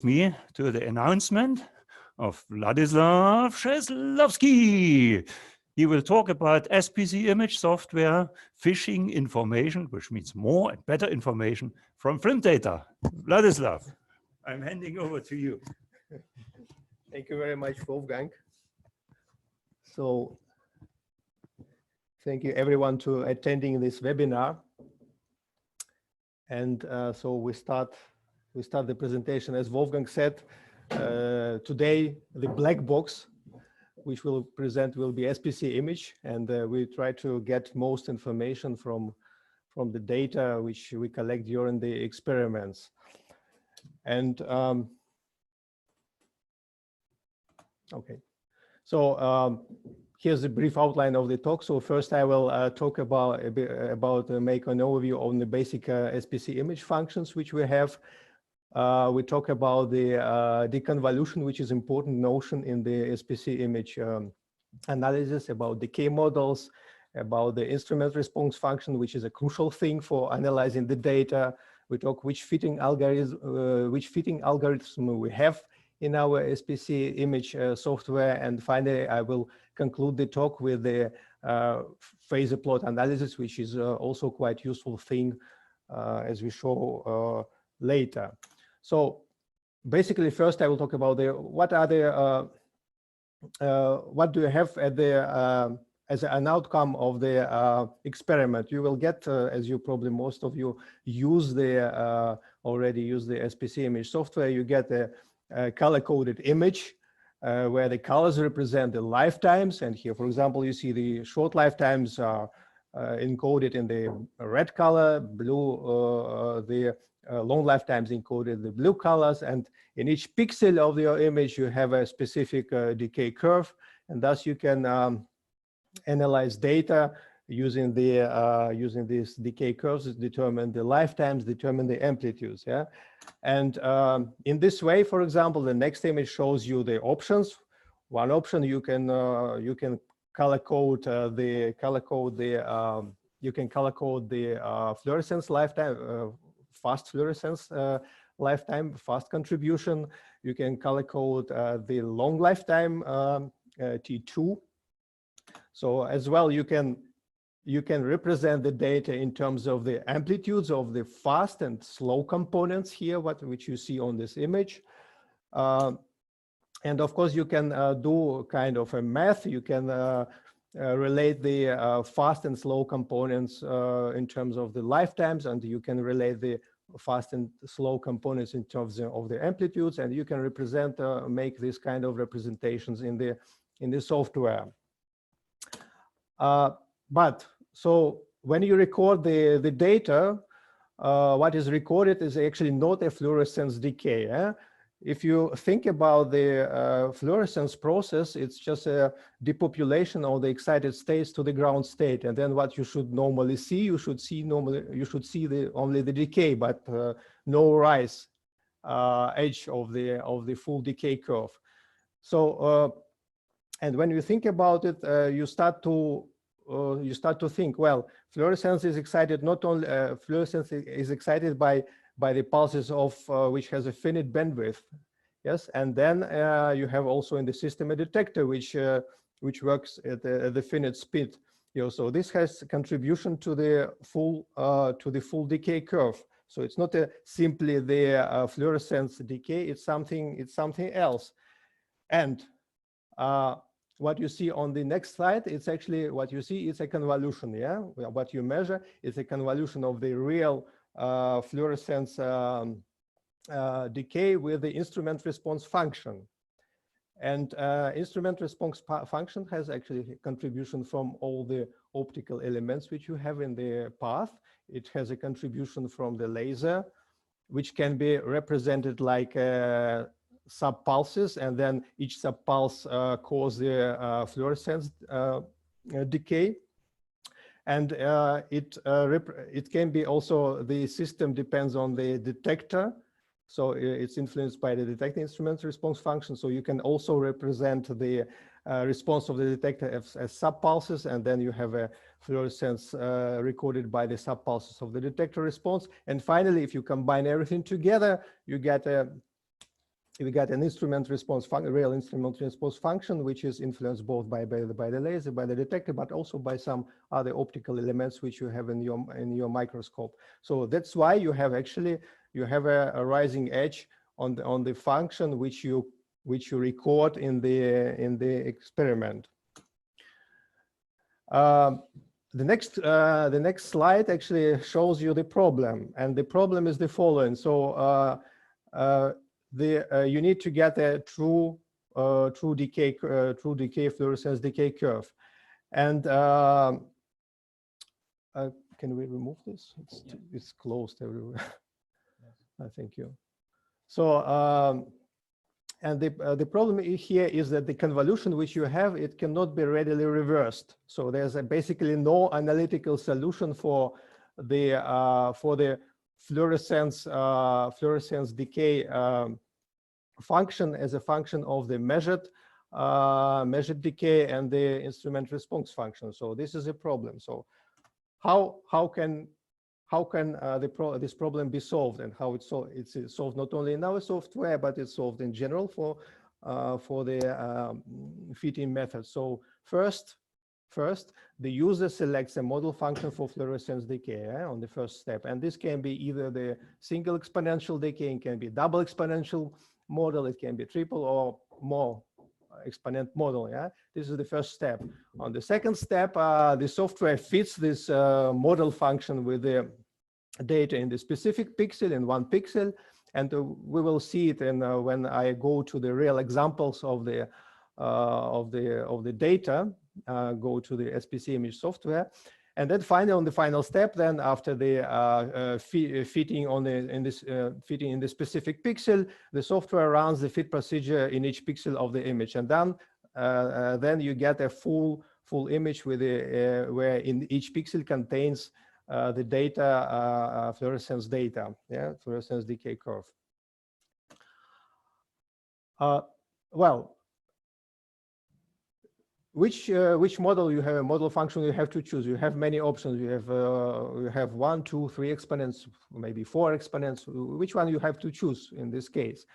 me to the announcement of Vladislav Shcheslavskiy. He will talk about SPCImage software fishing information, which means more and better information from FLIM data. Vladislav, I'm handing over to you. Thank you very much, Wolfgang. So thank you everyone to attending this webinar. And so we start the presentation. As Wolfgang said, today the black box which we'll present will be SPCImage, and we try to get most information from the data which we collect during the experiments. And okay, so here's a brief outline of the talk. So first I will talk about make an overview on the basic SPCImage functions which we have. We talk about the deconvolution, which is an important notion in the SPCImage analysis, about decay models, about the instrument response function, which is a crucial thing for analyzing the data. We talk which fitting algorithm we have in our SPCImage software, and finally I will conclude the talk with the phasor plot analysis, which is also quite useful thing as we show later. So basically, first I will talk about what do you have at the as an outcome of the experiment. You will get, as you probably most of you use the already use the SPCImage software, you get a color-coded image where the colors represent the lifetimes. And here, for example, you see the short lifetimes are encoded in the red color, blue, the long lifetimes encoded the blue colors, and in each pixel of your image you have a specific decay curve, and thus you can analyze data using the using these decay curves to determine the lifetimes, determine the amplitudes. Yeah, and in this way, for example, the next image shows you the options. One option, you can color code the fluorescence lifetime, fast fluorescence lifetime, fast contribution. You can color code the long lifetime T2. So as well, you can represent the data in terms of the amplitudes of the fast and slow components here, which you see on this image. And of course, you can do kind of a math. You can relate the fast and slow components in terms of the lifetimes, and you can relate the fast and slow components in terms of the amplitudes, and you can represent make this kind of representations in the software. But so when you record the data, what is recorded is actually not a fluorescence decay. Eh? If you think about the fluorescence process, it's just a depopulation of the excited states to the ground state, and then what you should normally see, you should see only the decay, but no rise edge of the full decay curve. So and when you think about it, you start to think, well, fluorescence is excited not only fluorescence is excited by the pulses of which has a finite bandwidth, yes, and then you have also in the system a detector which works at the finite speed. You know, so this has a contribution to the full decay curve. So it's not simply the fluorescence decay; it's something else. And what you see on the next slide, it's actually what you see is a convolution. Yeah, what you measure is a convolution of the real fluorescence decay with the instrument response function. And instrument response function has actually a contribution from all the optical elements which you have in the path. It has a contribution from the laser, which can be represented like sub-pulses, and then each sub-pulse causes the fluorescence decay. And it can be also, the system depends on the detector. So it's influenced by the detector instrument response function. So you can also represent the response of the detector as sub-pulses, and then you have a fluorescence recorded by the sub-pulses of the detector response. And finally, if you combine everything together, you get a you get an instrument response function, real instrument response function, which is influenced both by the laser, by the detector, but also by some other optical elements which you have in your microscope. So that's why you have actually a rising edge on the function which you record in the experiment. The next slide actually shows you the problem, and the problem is the following. So you need to get a true decay fluorescence decay curve, and can we remove this? It's closed everywhere. Thank you. So and the problem here is that the convolution which you have, it cannot be readily reversed. So there's basically no analytical solution for the fluorescence decay function as a function of the measured decay and the instrument response function. So this is a problem. So how can this problem be solved, and how it's solved not only in our software, but it's solved in general for the fitting method. So first the user selects a model function for fluorescence decay on the first step, and this can be either the single exponential decay, it can be double exponential model, it can be triple or more exponent model. This is the first step. On the second step, the software fits this model function with the data in the specific pixel, in one pixel, and we will see it when I go to the real examples of the data. Go to the SPCImage software, and then finally on the final step, then after the fitting fitting in the specific pixel, the software runs the fit procedure in each pixel of the image, and then you get a full image with where in each pixel contains the data, fluorescence data, fluorescence decay curve. Well, which model you have, a model function you have to choose. You have many options. You have 1, 2, 3 exponents, maybe 4 exponents. Which one you have to choose in this case?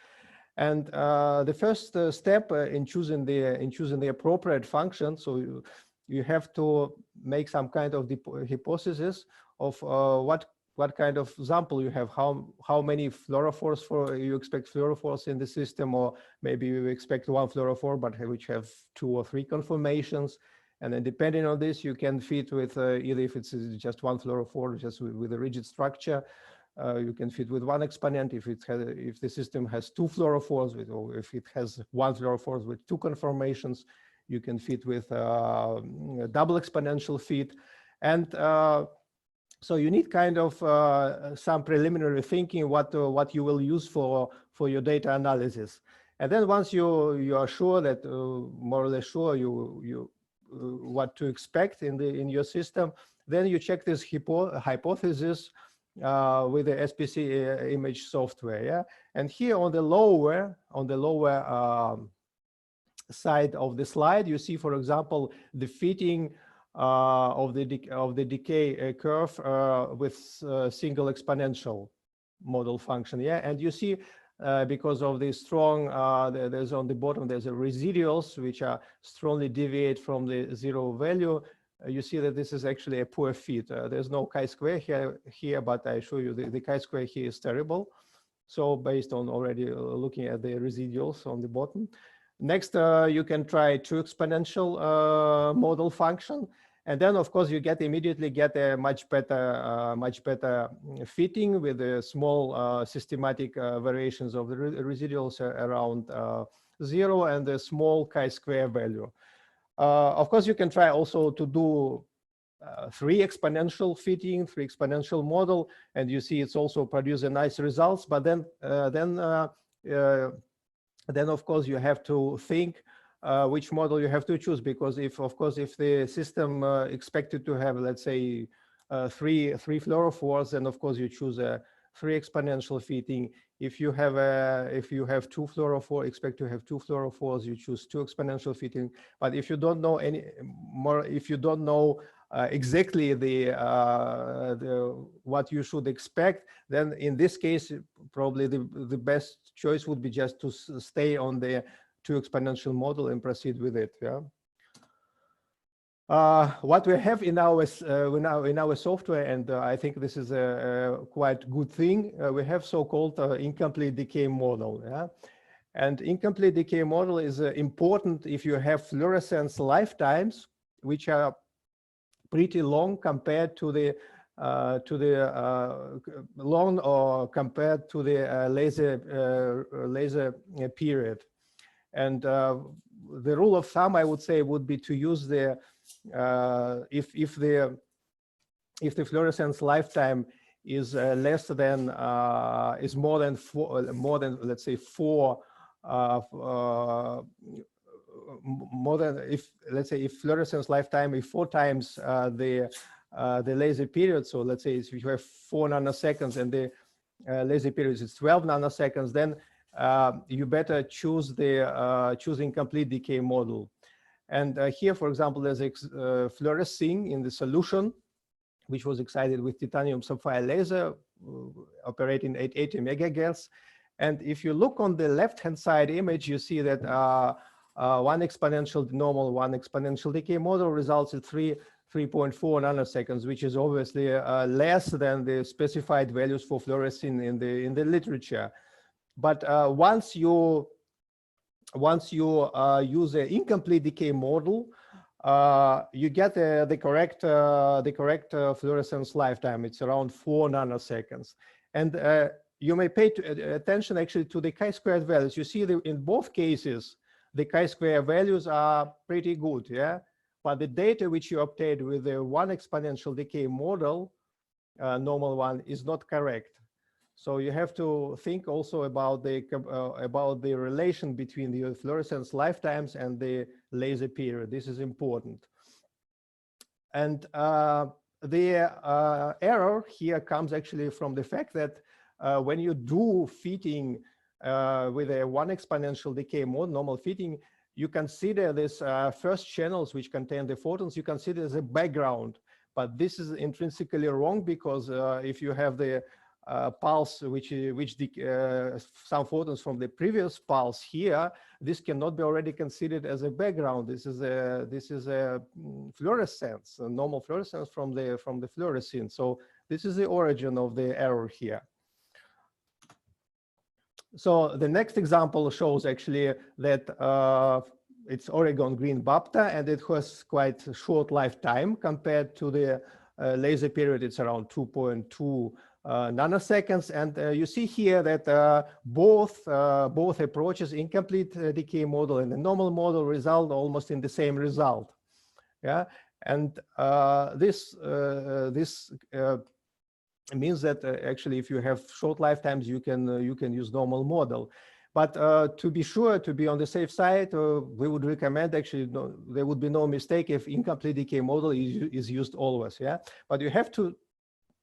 And the first step in choosing the appropriate function, so you have to make some kind of hypothesis of what kind of sample you have, how many fluorophores you expect fluorophores in the system, or maybe you expect one fluorophore but which have 2 or 3 conformations, and then depending on this you can fit with either if it's just one fluorophore just with a rigid structure, you can fit with 1 exponent if the system has 2 fluorophores or if it has 1 fluorophore with 2 conformations, you can fit with a double exponential fit. And so you need kind of some preliminary thinking what you will use for your data analysis. And then once you are sure that more or less sure you what to expect in your system, then you check this hypothesis with the SPCImage software. And here on the lower side of the slide, you see, for example, the fitting of the decay curve with single exponential model function. And you see because of the strong there's on the bottom there's a residuals which are strongly deviate from the 0 value. You see that this is actually a poor fit. There's no chi-square here, but I show you the chi-square here is terrible. So based on already looking at the residuals on the bottom. Next, you can try 2 exponential model function, and then of course you immediately get a much better fitting with a small systematic variations of the residuals around 0 and a small chi-square value. Of course, you can try also to do 3 exponential fitting, 3 exponential model, and you see it's also produce a nice results. But then of course you have to think which model you have to choose, because if the system expected to have, let's say, 3 fluorophores, then of course you choose a 3 exponential fitting. If you have 2 fluorophores, expect to have 2 fluorophores, you choose 2 exponential fitting. But if you don't know any more, if you don't know exactly what you should expect, then in this case, probably the best choice would be just to stay on the 2 exponential model and proceed with it. Yeah. What we have in our software, and I think this is a quite good thing, we have so-called incomplete decay model. Yeah? And incomplete decay model is important if you have fluorescence lifetimes, which are pretty long compared to the long or compared to the laser period. And the rule of thumb, I would say, would be to use the if the fluorescence lifetime is less than is more than let's say four more than if let's say if fluorescence lifetime is 4 times the laser period, so let's say if you have 4 nanoseconds and the laser period is 12 nanoseconds, then you better choose the incomplete decay model. And here, for example, there's fluorescing in the solution, which was excited with titanium sapphire laser operating at 80 megahertz. And if you look on the left-hand side image, you see that 1 exponential normal, 1 exponential decay model results in 3.4 nanoseconds, which is obviously less than the specified values for fluorescing in the literature. But once you use an incomplete decay model, you get the correct fluorescence lifetime. It's around 4 nanoseconds, and you may pay attention actually to the chi-squared values. You see in both cases the chi-square values are pretty good, yeah. But the data which you obtained with the 1 exponential decay model, normal one, is not correct. So you have to think also about the relation between the fluorescence lifetimes and the laser period. This is important. And the error here comes actually from the fact that when you do fitting with a 1 exponential decay mode, normal fitting, you consider this first channels which contain the photons, you consider as a background. But this is intrinsically wrong, because if you have the pulse which some photons from the previous pulse here, this cannot be already considered as a background. This is a fluorescence, a normal fluorescence from the fluorescent. So this is the origin of the error here. So the next example shows actually that it's Oregon green BAPTA, and it has quite a short lifetime compared to the laser period. It's around 2.2 nanoseconds, and you see here that both approaches, incomplete decay model and the normal model, result almost in the same result. Yeah, and this means that actually, if you have short lifetimes, you can use normal model. But to be sure, to be on the safe side, we would recommend actually there would be no mistake if incomplete decay model is used always. Yeah, but you have to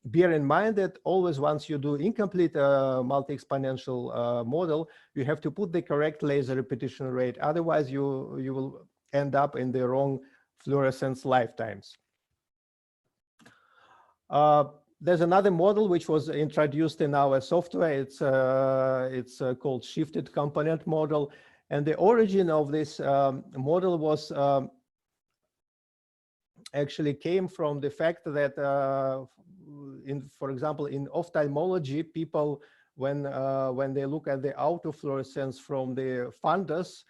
bear in mind that always once you do incomplete multi-exponential model, you have to put the correct laser repetition rate. Otherwise, you will end up in the wrong fluorescence lifetimes. There's another model which was introduced in our software. It's called shifted component model, and the origin of this model was actually came from the fact that for example, in ophthalmology, people when they look at the autofluorescence from the fundus,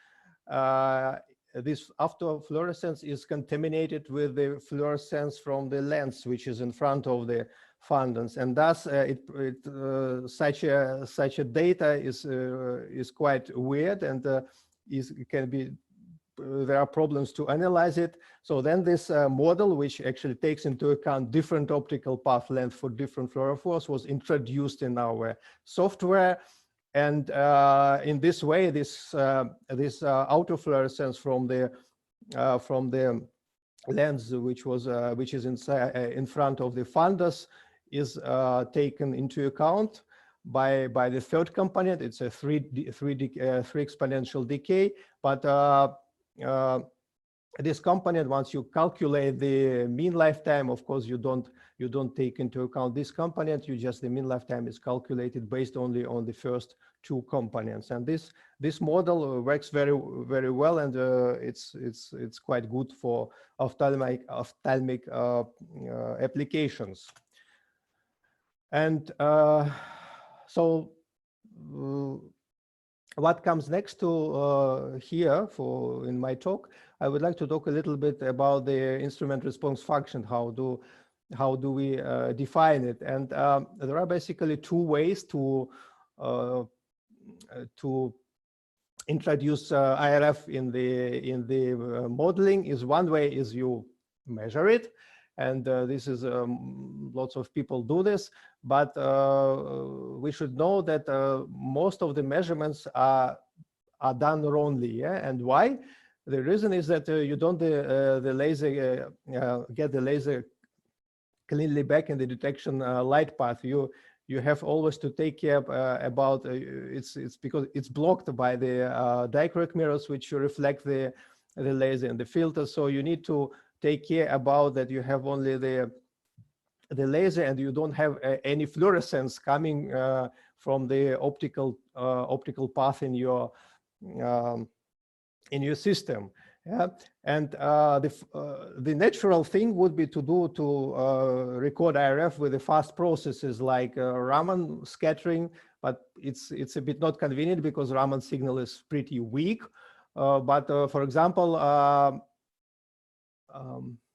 this autofluorescence is contaminated with the fluorescence from the lens, which is in front of the fundus, and thus such a data is quite weird, and there are problems to analyze it. So then this model, which actually takes into account different optical path length for different fluorophores, was introduced in our software. And in this way, this autofluorescence from the lens, which is in front of the fundus, is taken into account by the third component. It's a three exponential decay, but this component, once you calculate the mean lifetime, of course, you don't take into account this component. You just, the mean lifetime is calculated based only on the first two components. And this model works very well, and it's quite good for ophthalmic applications. And so what comes next to here in my talk, I would like to talk a little bit about the instrument response function. How do we define it? And there are basically two ways to introduce IRF in the modeling. Is one way is you measure it, and this is lots of people do this, but we should know that most of the measurements are done wrongly. Yeah? And why? The reason is that you don't get the laser cleanly back in the detection light path. You have always to take care about it's because it's blocked by the dichroic mirrors which reflect the laser and the filter. So you need to take care about that. You have only the laser, and you don't have any fluorescence coming from the optical path in your system. Yeah, and the natural thing would be to record IRF with the fast processes like Raman scattering, but it's a bit not convenient because Raman signal is pretty weak. But for example,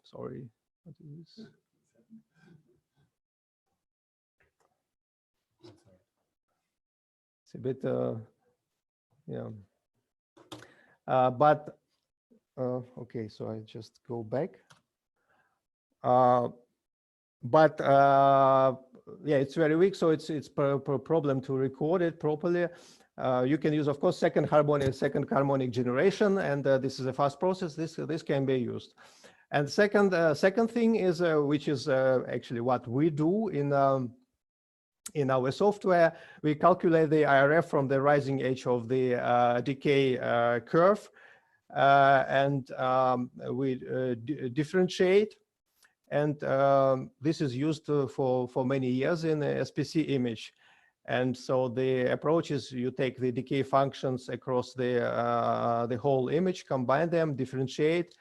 sorry, what is this? It's a bit, yeah. But okay, so I just go back. But yeah, it's very weak, so it's a problem to record it properly. You can use, of course, second harmonic generation, and this is a fast process. This can be used. And second thing is which is actually what we do in our software. We calculate the IRF from the rising edge of the decay curve, and we differentiate. And this is used for many years in SPCImage. And so the approach is you take the decay functions across the whole image, combine them, differentiate,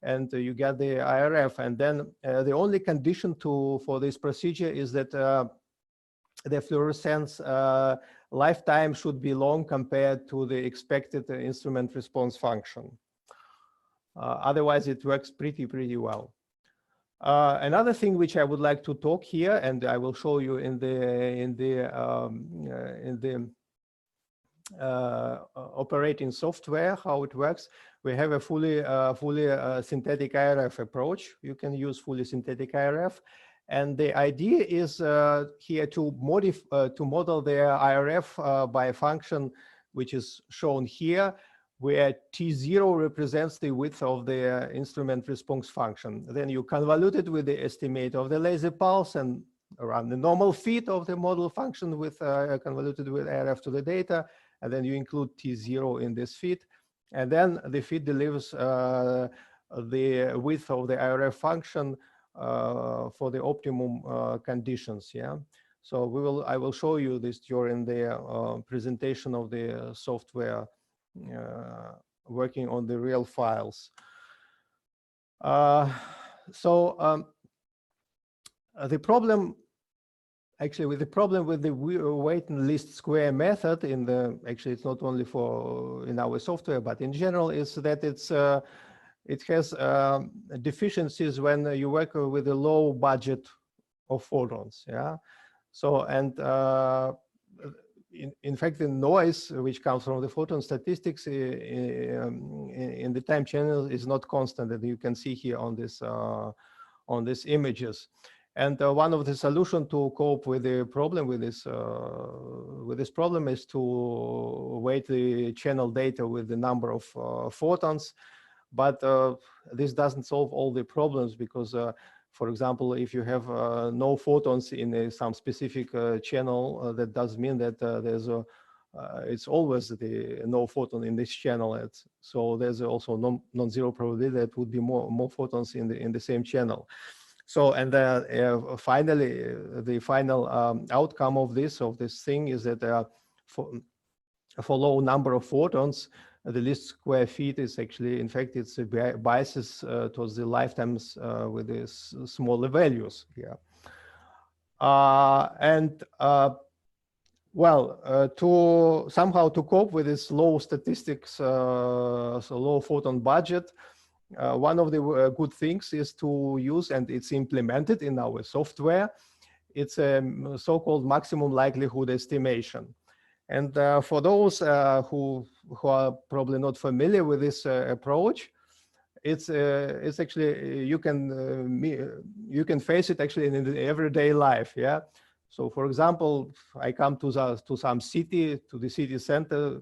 and you get the IRF. And then the only condition for this procedure is that the fluorescence lifetime should be long compared to the expected instrument response function. Otherwise, it works pretty well. Another thing which I would like to talk here, and I will show you in the operating software how it works. We have a fully synthetic IRF approach. You can use fully synthetic IRF, and the idea is here to model the IRF by a function which is shown here, where T0 represents the width of the instrument response function. Then you convolute it with the estimate of the laser pulse and around the normal fit of the model function with convoluted with IRF to the data, and then you include T0 in this fit, and then the fit delivers the width of the IRF function for the optimum conditions. Yeah. So I will show you this during the presentation of the software working on the real files. The problem with the weight and least square method actually it's not only in our software but in general, is that it has deficiencies when you work with a low budget of photons. Yeah. So, and in fact, the noise which comes from the photon statistics in the time channel is not constant, and you can see here on these images. And one of the solutions to cope with the problem with this problem is to weight the channel data with the number of photons. But this doesn't solve all the problems because, for example, if you have no photons in some specific channel, that does mean that there's it's always the no photon in this channel. So there's also non-zero probability that would be more photons in the same channel. So, and finally, the final outcome of this thing is that for low number of photons, the least square feet is actually, in fact, it's biases towards the lifetimes with these smaller values here. Well, to somehow to cope with this low statistics, so low photon budget, one of the good things is to use, and it's implemented in our software, it's a so-called maximum likelihood estimation. And for those who are probably not familiar with this approach, it's actually you can face it actually in the everyday life. Yeah. So, for example, I come to some city, to the city center,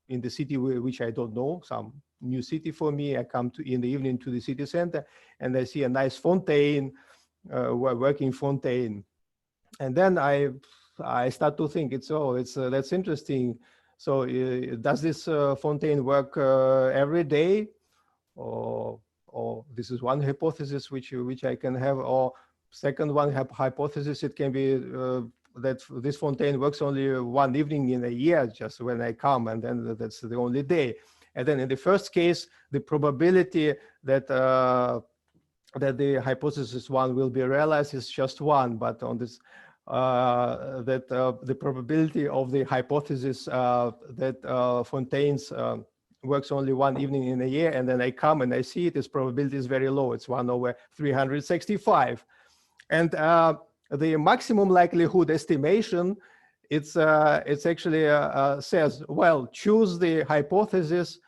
in the city which I don't know, some new city for me. I come in the evening to the city center, and I see a nice fontaine, working fontaine, and then I start to think that's interesting. So, does this fontaine work every day, or this is one hypothesis which I can have, or second one hypothesis, it can be that this fontaine works only one evening in a year, just when I come, and then that's the only day. And then in the first case, the probability that that the hypothesis one will be realized is just one, but on this the probability of the hypothesis that fontaines works only one evening in a year, and then I come and I see it, this probability is very low. It's 1/365. And the maximum likelihood estimation, it's actually says, well, choose the hypothesis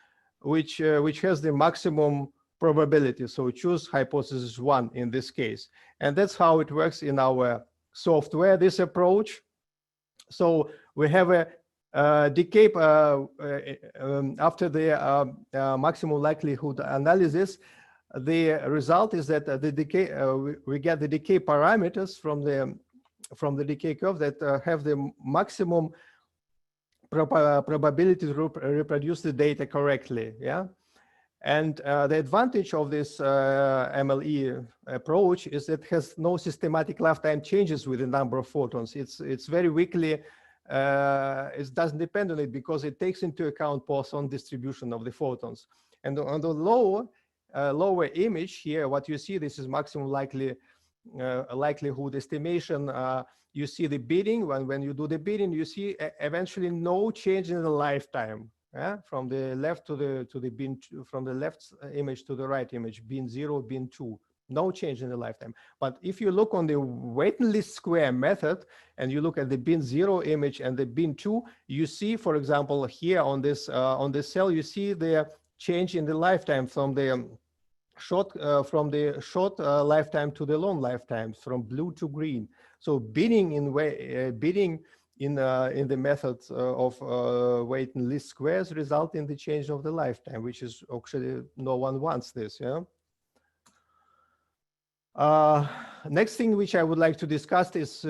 which has the maximum probability. So choose hypothesis 1 in this case. And that's how it works in our software, this approach. So we have a decay after the maximum likelihood analysis. The result is that the decay we get the decay parameters from the decay curve that have the maximum probability to reproduce the data correctly. Yeah. And the advantage of this MLE approach is that it has no systematic lifetime changes with the number of photons. It's very weakly, it doesn't depend on it because it takes into account Poisson distribution of the photons. And on the lower image here, what you see, this is maximum likelihood estimation. You see the bidding. When you do the bidding, you see eventually no change in the lifetime. From the left to the bin, from the left image to the right image, bin 0, bin 2, no change in the lifetime. But if you look on the weight and least square method, and you look at the bin 0 image and the bin 2, you see, for example, here on this cell, you see the change in the lifetime from the short lifetime to the long lifetime, from blue to green. So bidding in the methods of weight and least squares result in the change of the lifetime, which is actually no one wants this. Yeah. Next thing which I would like to discuss is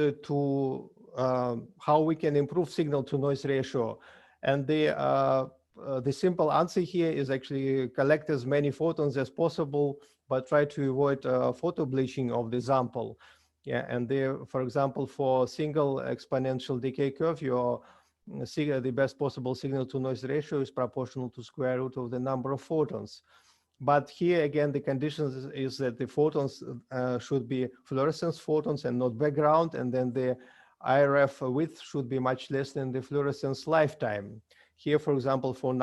how we can improve signal to noise ratio, and the simple answer here is actually collect as many photons as possible, but try to avoid photo bleaching of the sample. Yeah, and there, for example, for single exponential decay curve, the best possible signal to noise ratio is proportional to square root of the number of photons. But here again, the condition is that the photons should be fluorescence photons and not background, and then the IRF width should be much less than the fluorescence lifetime. Here, for example, for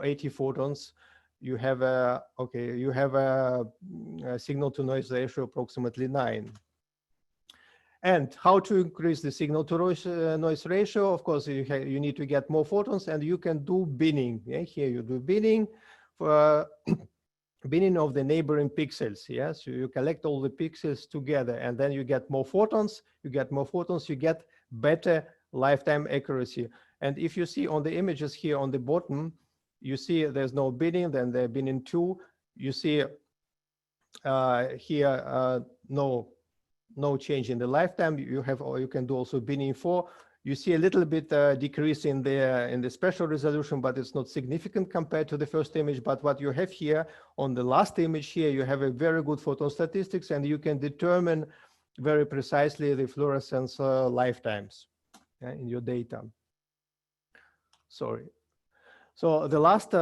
80 photons, you have a signal to noise ratio approximately 9. And how to increase the signal to noise ratio? Of course, you need to get more photons, and you can do binning. Yeah? Here you do binning for binning of the neighboring pixels. Yes, so you collect all the pixels together, and then you get more photons. You get better lifetime accuracy. And if you see on the images here on the bottom, you see there's no binning. Then the binning 2. You see here no change in the lifetime. You can do also binning 4. You see a little bit decrease in the spatial resolution, but it's not significant compared to the first image. But what you have here on the last image here, you have a very good photon statistics, and you can determine very precisely the fluorescence lifetimes in your data. Sorry. So the last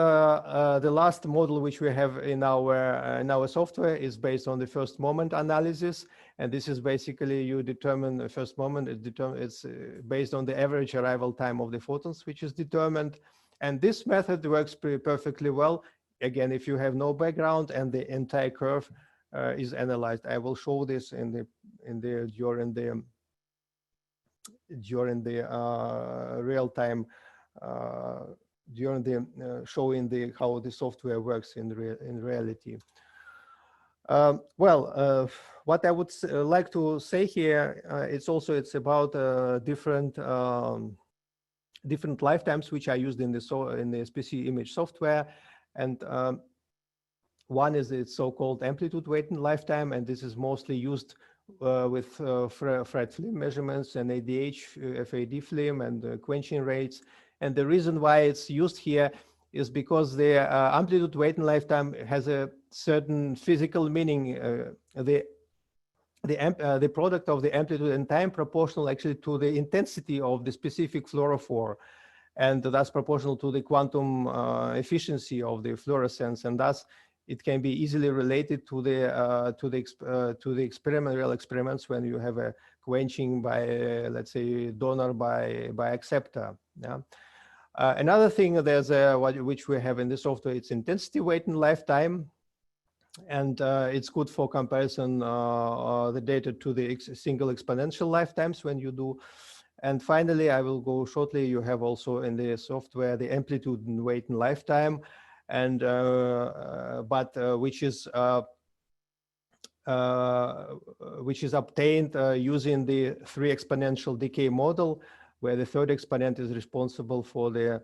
model which we have in our software is based on the first moment analysis, and this is basically you determine the first moment. It's based on the average arrival time of the photons, which is determined, and this method works perfectly well. Again, if you have no background and the entire curve is analyzed. I will show this during the real time. During the showing how the software works in reality. What I would like to say here, it's about different lifetimes which are used in the SPCImage software, and one is its so-called amplitude weighted lifetime, and this is mostly used with FLIM measurements and ADH, FAD FLIM, and quenching rates. And the reason why it's used here is because the amplitude weighted lifetime has a certain physical meaning. The product of the amplitude and time proportional actually to the intensity of the specific fluorophore, and thus proportional to the quantum efficiency of the fluorescence, and thus it can be easily related to the real experiments when you have a quenching by let's say donor by acceptor. Yeah. Another thing there's which we have in the software, it's intensity weighted lifetime, and it's good for comparison the data to the single exponential lifetimes when you do. And finally, I will go shortly, you have also in the software the amplitude weighted lifetime, and which is obtained using the 3 exponential decay model, where the 3rd exponent is responsible for the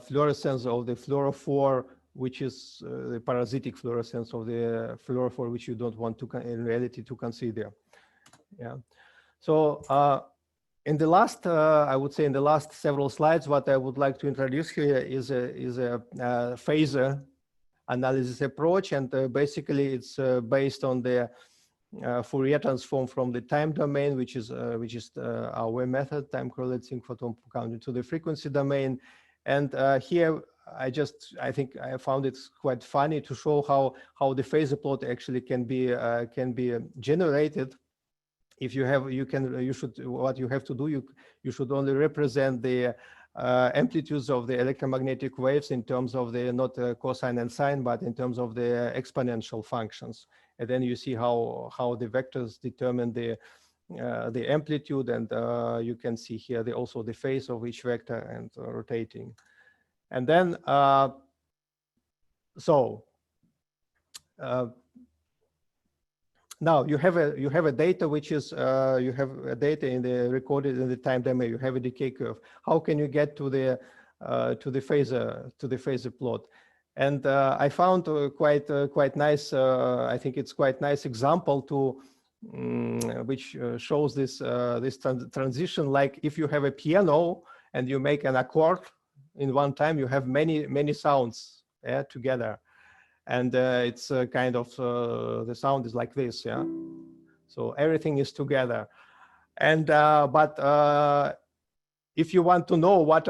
fluorescence of the fluorophore, which is the parasitic fluorescence of the fluorophore, which you don't want to in reality to consider. Yeah. So in the last, I would say in the last several slides, what I would like to introduce here is a phasor analysis approach, and basically it's based on the Fourier transform from the time domain, which is our method, time correlating photon counting, to the frequency domain. And here I think I found it quite funny to show how the phasor plot actually can be generated. If you have, what you have to do, you should only represent the amplitudes of the electromagnetic waves in terms of the not cosine and sine, but in terms of the exponential functions. And then you see how the vectors determine the amplitude, and you can see here also the phase of each vector and rotating. And then now you have a data which is you have a data in the recorded in the time domain. You have a decay curve. How can you get to the phasor plot? And I found quite nice. I think it's quite nice example to which shows this transition. Like if you have a piano and you make an accord in one time, you have many sounds together, and it's kind of the sound is like this, yeah. So everything is together, and but if you want to know what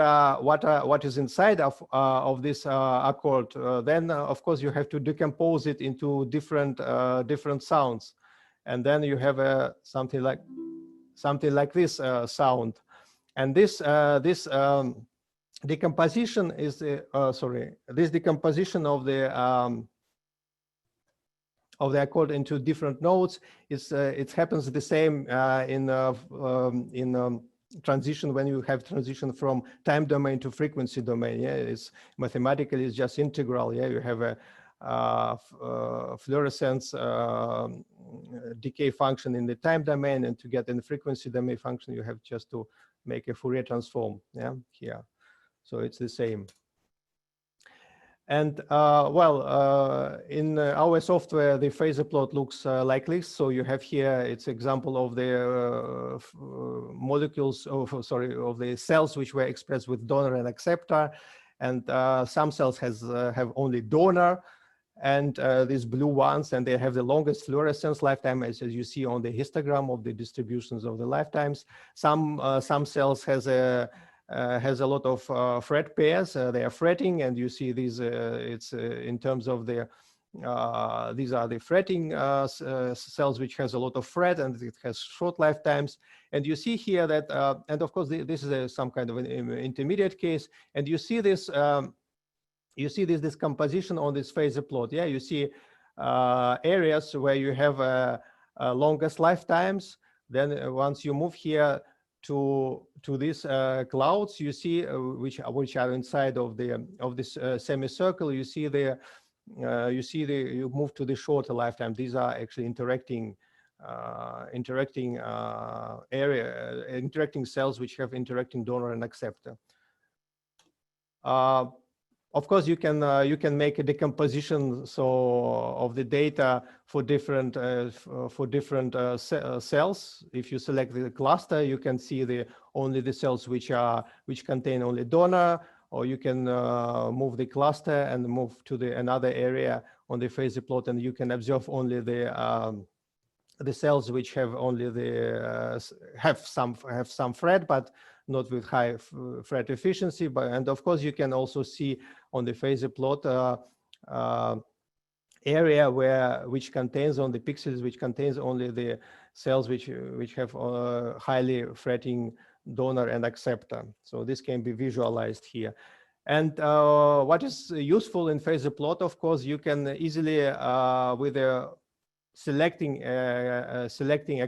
is inside of this accord, then of course you have to decompose it into different sounds, and then you have something like this sound, and this decomposition is this decomposition of the accord into different notes. It happens the same in transition when you have transition from time domain to frequency domain. Yeah, it's mathematically it's just integral. Yeah, you have a fluorescence decay function in the time domain, and to get in the frequency domain function, you have just to make a Fourier transform. Yeah, here. So it's the same. And in our software, the phasor plot looks like this. So you have here, it's example of the molecules, of the cells which were expressed with donor and acceptor. And some cells have only donor, and these blue ones, and they have the longest fluorescence lifetime, as you see on the histogram of the distributions of the lifetimes. Some cells has a lot of fret pairs. They are fretting, and you see these. It's in terms of the these are the fretting cells which has a lot of fret, and it has short lifetimes. And you see here that, and of course, this is some kind of an intermediate case. And you see this. You see this composition on this phasor plot. Yeah, you see areas where you have longest lifetimes. Then once you move here to these clouds, you see which are inside of this semicircle. You see you move to the shorter lifetime. These are actually interacting cells which have interacting donor and acceptor. Of course, you can make a decomposition of the data for different cells. If you select the cluster, you can see only the cells which contain only donor, or you can move the cluster and move to another area on the phasor plot, and you can observe only the cells which have only have some fret, but not with high fret efficiency. And of course, you can also see on the phasor plot area which contains on the pixels, which contains only the cells which have highly fretting donor and acceptor. So this can be visualized here. And what is useful in phasor plot, of course, you can easily with selecting a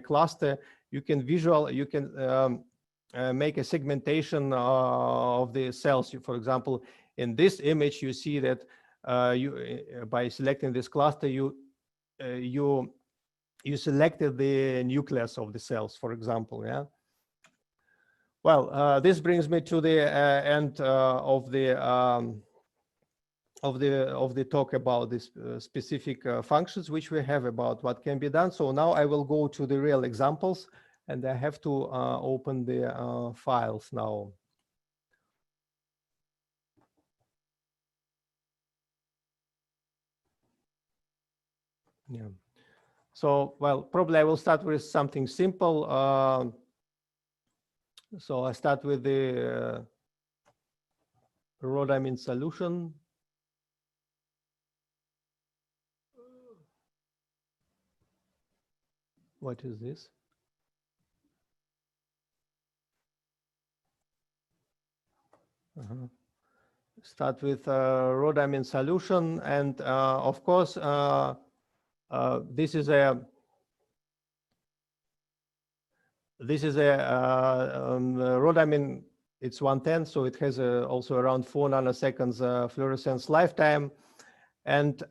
cluster, you can make a segmentation of the cells. For example, in this image, you see that by selecting this cluster, you selected the nucleus of the cells, for example. Yeah. Well, this brings me to the end of the talk about these specific functions which we have about what can be done. So now I will go to the real examples, and I have to open the files now. Yeah. So, well, probably I will start with something simple. So I start with the rho-diamine solution. What is this? Start with rho-diamine solution, and of course, this is a rho-diamine. It's 110, so it has also around 4 nanoseconds fluorescence lifetime, and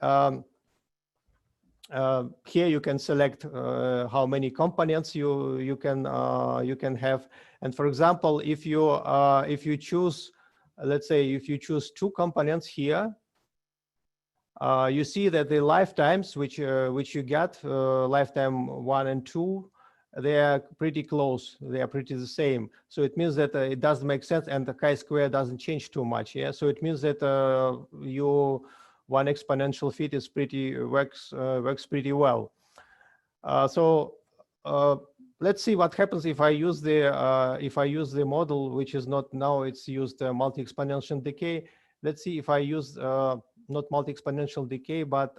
here you can select how many components you can have. And for example, if you choose, let's say, if you choose 2 components here, you see that the lifetimes which you get, lifetime 1 and 2, they are pretty close. They are pretty the same. So it means that it doesn't make sense, and the chi-square doesn't change too much. Yeah. So it means that one exponential fit is works pretty well. So let's see what happens if I use the model, which is not now, it's used multi-exponential decay. Let's see if I use not multi-exponential decay, but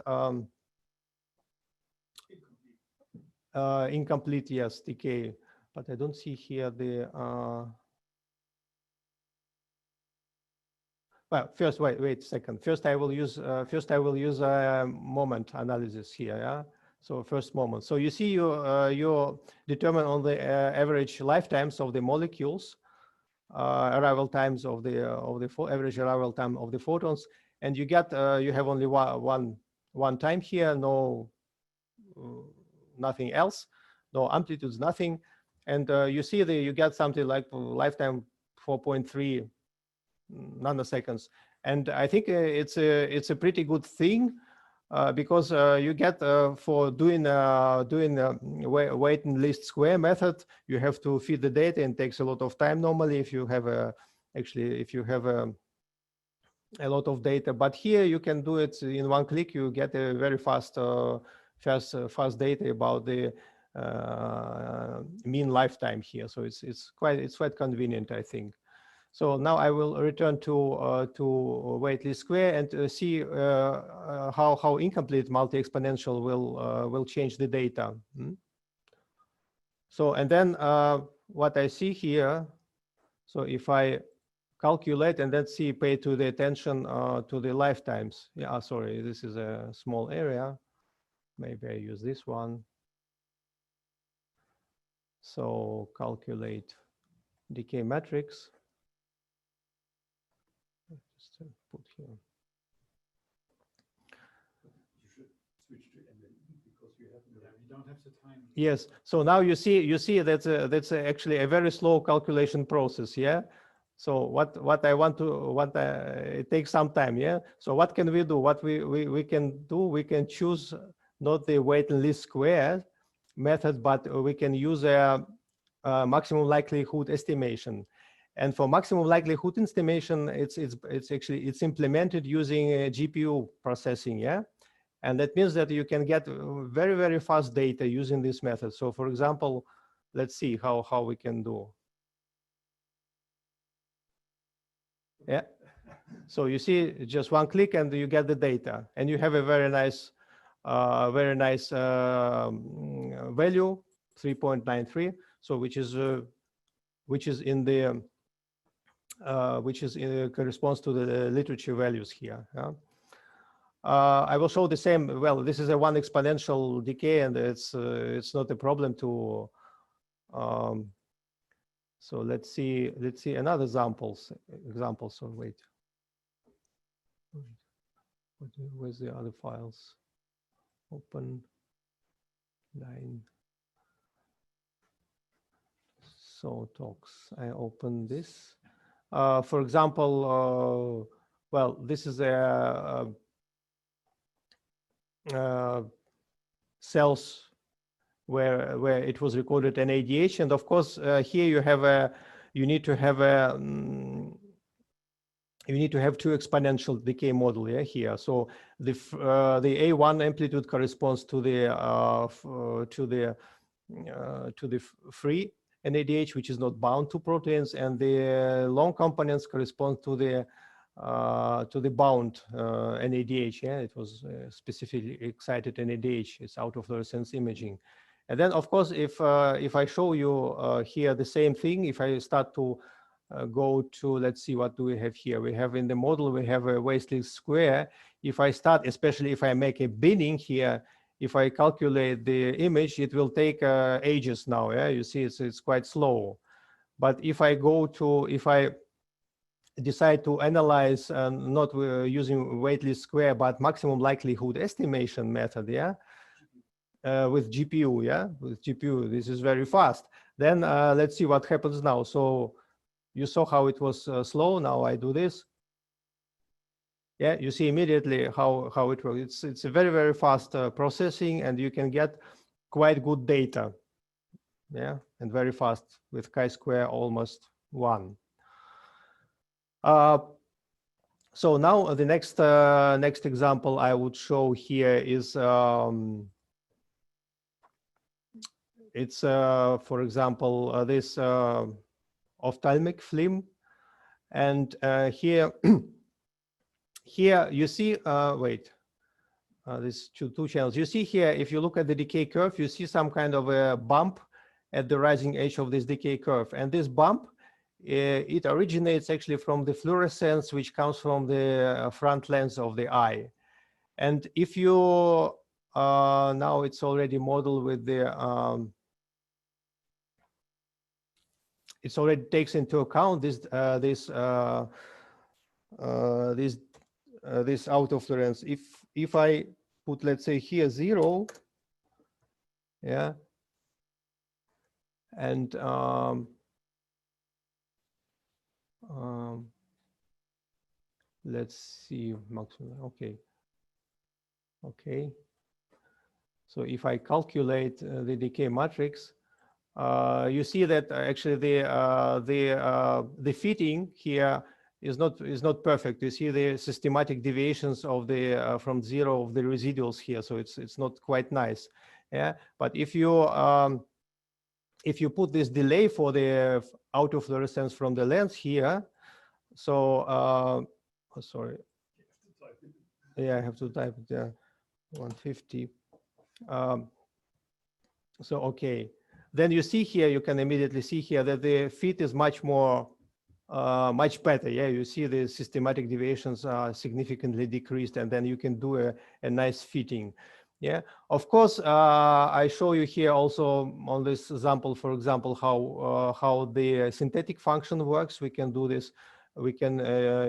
incomplete, yes, decay. But I don't see here the well, first, wait a second. First, I will use moment analysis here. Yeah. So first moment. So you see, you determine on the average lifetimes of the molecules, arrival times of the average arrival time of the photons, and you get you have only one time here, no nothing else, no amplitudes, nothing, and you see you get something like lifetime 4.3 nanoseconds. And I think it's a pretty good thing because you get for doing weight and least square method, you have to feed the data and takes a lot of time normally if you have a lot of data. But here you can do it in one click. You get a very fast fast data about the mean lifetime here. So it's quite convenient, I think. So now I will return to weight least square and see how incomplete multi-exponential will change the data. So and then what I see here. So if I calculate and then pay to the attention to the lifetimes. Yeah, sorry, this is a small area. Maybe I use this one. So calculate decay matrix. Just put here. You should switch to MLE because you don't have the time. Yes. So now you see that's actually a very slow calculation process. Yeah. So what I want to it takes some time. Yeah. So what can we do? What we can do? We can choose not the weight and least square method, but we can use a maximum likelihood estimation. And for maximum likelihood estimation, it's implemented using GPU processing. Yeah. And that means that you can get very, very fast data using this method. So for example, let's see how we can do. Yeah. So you see just one click and you get the data and you have a very nice value, 3.93. So which is in the corresponds to the literature values here. Yeah? I will show the same. Well, this is a one exponential decay, and it's not a problem to. So let's see another examples. So wait, where's the other files? Open line. So talks. I open this. For example, well, this is a cells where it was recorded NADH, and of course here you need to have two exponential decay model. Yeah, here. So the A1 amplitude corresponds to the free NADH, which is not bound to proteins, and the long components correspond to the bound NADH. Yeah, it was specifically excited NADH. It's out of fluorescence imaging. And then, of course, if I show you here the same thing, if I start to go to, let's see, what do we have here? We have in the model, we have a weight least square. If I start, especially if I make a binning here, if I calculate the image, it will take ages now. Yeah, you see, it's quite slow. But if I decide to analyze not using weight least square, but maximum likelihood estimation method, yeah, with GPU, yeah, with GPU, this is very fast. Then let's see what happens now. So you saw how it was slow. Now I do this. Yeah, you see immediately how it works. It's a very, very fast processing, and you can get quite good data. Yeah, and very fast with chi-square almost 1. So now the next example I would show here is it's for example this ophthalmic FLIM, and here here you see wait, these two channels. You see here, if you look at the decay curve, you see some kind of a bump at the rising edge of this decay curve, and this bump it originates actually from the fluorescence which comes from the front lens of the eye. And if you now it's already modeled with the it's already takes into account this this autofluorescence. If I put, let's say, here 0, yeah, and let's see, maximum, okay. Okay. So if I calculate the decay matrix, you see that actually the fitting here is not perfect. You see the systematic deviations of the from zero of the residuals here, so it's not quite nice. Yeah, but if you put this delay for the autofluorescence from the lens here, so oh, sorry, yeah, I have to type it there, 150. So okay, then you see here, you can immediately see here that the fit is much more much better. Yeah, you see the systematic deviations are significantly decreased, and then you can do a nice fitting. Yeah, of course, I show you here also on this example, for example, how the synthetic function works. We can do this, we can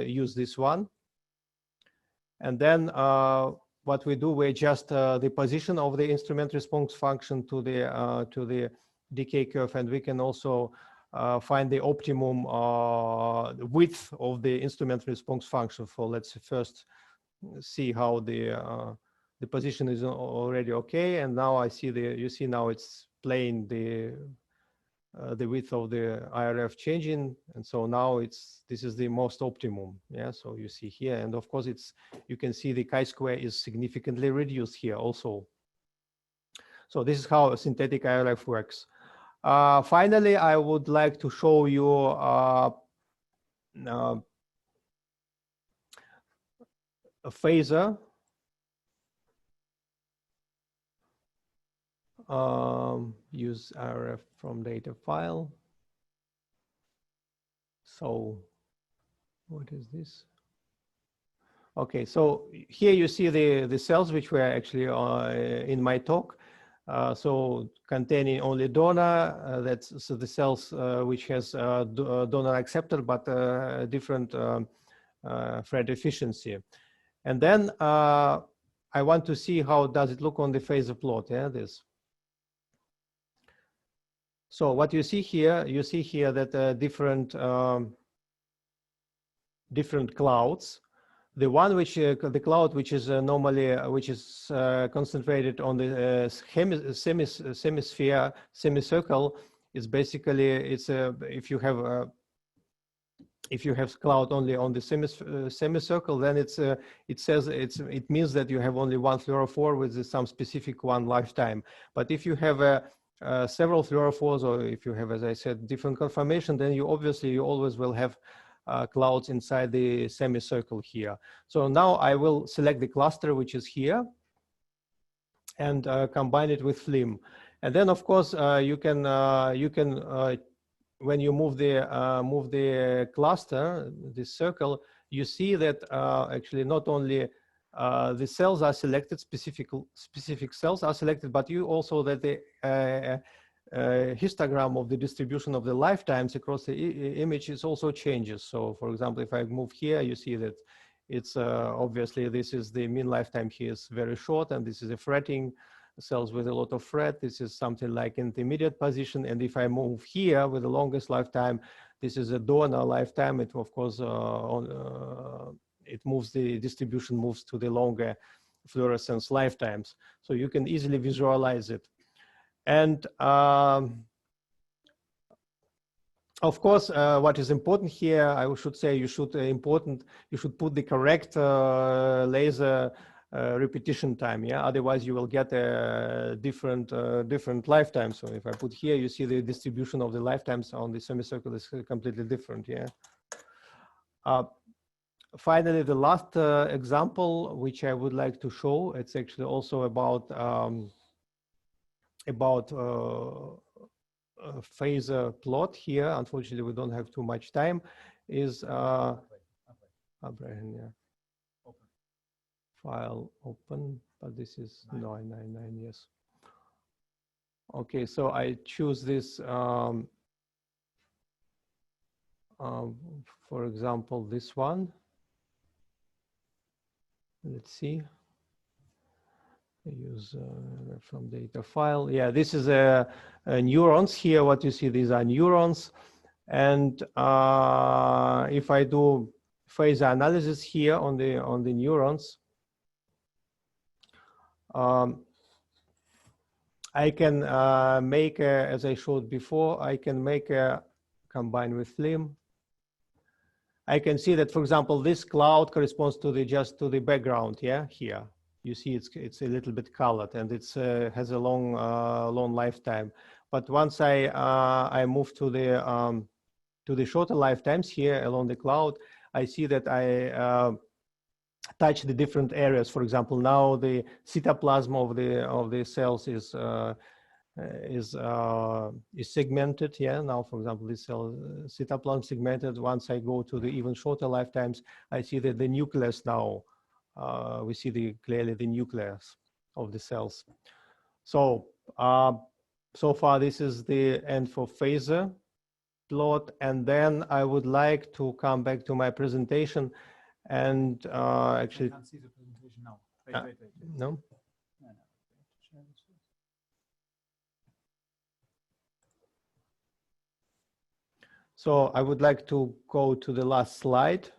use this one, and then what we do, we adjust the position of the instrument response function to the decay curve, and we can also find the optimum width of the instrument response function for, let's first see how the position is already okay. And now I see you see now it's playing the width of the IRF changing, and so now this is the most optimum. Yeah, so you see here, and of course you can see the chi-square is significantly reduced here also. So this is how synthetic IRF works. Finally, I would like to show you a phasor. Use IRF from data file. So what is this? Okay, so here you see the cells which were actually in my talk. So containing only donor, that's so the cells which has donor acceptor but different Fred efficiency. And then I want to see how does it look on the phasor plot. Yeah, this. So what you see here that different clouds. The one which the cloud which is normally concentrated on the semicircle is basically if you have cloud only on the semicircle, then it means that you have only one fluorophore with some specific one lifetime. But if you have several fluorophores, or if you have, as I said, different conformation, then you always will have clouds inside the semicircle here. So now I will select the cluster which is here and combine it with FLIM. And then of course you can when you move the cluster, this circle, you see that actually not only the cells are selected, specific cells are selected, but you also that the histogram of the distribution of the lifetimes across the image is also changes. So for example, if I move here, you see that it's obviously this is the mean lifetime here is very short, and this is a fretting cells with a lot of fret. This is something like intermediate position. And if I move here with the longest lifetime, this is a donor lifetime. It of course it moves, the distribution moves to the longer fluorescence lifetimes. So you can easily visualize it. And of course, what is important here, I should say, you should put the correct laser repetition time. Yeah, otherwise you will get a different lifetime. So if I put here, you see the distribution of the lifetimes on the semicircle is completely different. Yeah. Finally, the last example which I would like to show, it's actually also about phasor plot here. Unfortunately, we don't have too much time. Is file open, but this is 999. Yes. Okay, so I choose this. For example, this one. Let's see. Use from data file. Yeah, this is neurons here. What you see, these are neurons. And if I do phasor analysis here on the neurons. I can make, as I showed before, I can make a combine with FLIM. I can see that, for example, this cloud corresponds to the just to the background. Yeah, here you see it's a little bit colored and it's has a long lifetime. But once I move to the shorter lifetimes here along the cloud, I see that I touch the different areas. For example, now the cytoplasm of the cells is segmented. Yeah, now for example, this cell cytoplasm segmented. Once I go to the even shorter lifetimes, I see that the nucleus now we see clearly the nucleus of the cells. So so far this is the end for phasor plot, and then I would like to come back to my presentation and actually. I can't see the presentation now. Wait. No. So I would like to go to the last slide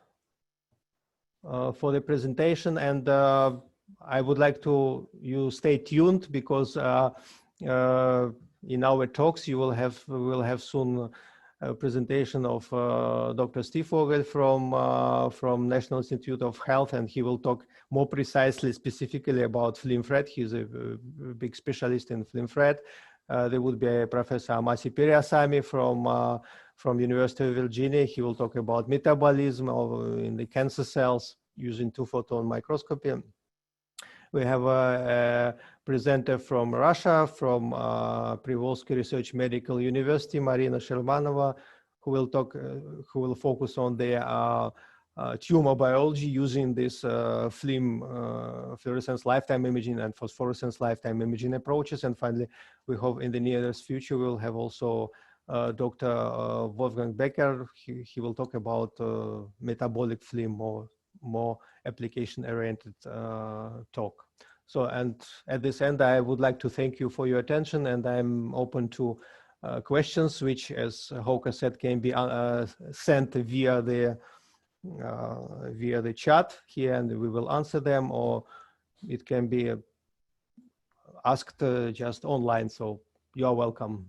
for the presentation, and I would like you stay tuned because in our talks we will have soon a presentation of Dr. Steve Vogel from National Institute of Health, and he will talk more precisely, specifically about FLIM-FRET. He's a big specialist in FLIM-FRET. There would be Professor Amasi Periasamy from University of Virginia. He will talk about metabolism in the cancer cells using 2-photon microscopy. We have a presenter from Russia, from Privolsky Research Medical University, Marina Shermanova, who will focus on the tumor biology using this FLIM, fluorescence lifetime imaging and phosphorescence lifetime imaging approaches. And finally, we hope in the nearest future we'll have also Dr. Wolfgang Becker. He will talk about metabolic FLIM, more application-oriented talk. So, and at this end, I would like to thank you for your attention, and I'm open to questions, which, as Hoka said, can be sent via the chat here, and we will answer them, or it can be asked just online. So you are welcome